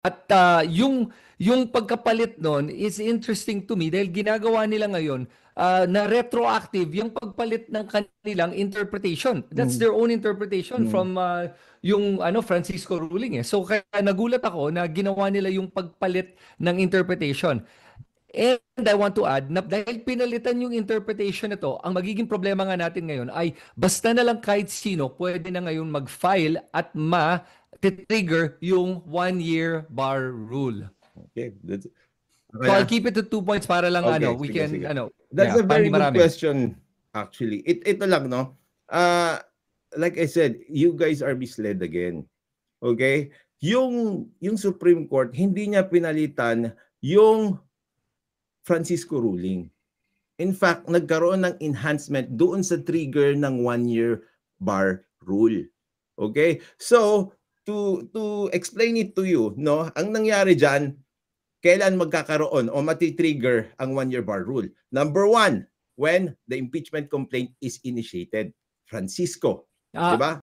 At yung pagkapalit nun is interesting to me dahil ginagawa nila ngayon na retroactive yung pagpalit ng kanilang interpretation. That's Mm. their own interpretation Mm. from yung Francisco ruling eh. So kaya nagulat ako na ginawa nila yung pagpalit ng interpretation. And I want to add na dahil pinalitan yung interpretation nito, ang magiging problema nga natin ngayon ay basta na lang kahit sino pwede na ngayon mag-file at ma-trigger yung 1-year bar rule. Okay. So I'll keep it to 2 points para lang Okay, we sige, can sige. That's a pandi very good marami. question, actually. Ito lang, no? Like I said, you guys are misled again. Okay? Yung Supreme Court, hindi niya pinalitan yung Francisco ruling. In fact, nagkaroon ng enhancement doon sa trigger ng 1-year bar rule. Okay? So, to explain it to you, no? Ang nangyari diyan, kailan magkakaroon o mati-trigger ang 1-year bar rule? Number 1, when the impeachment complaint is initiated. Francisco, 'di ba?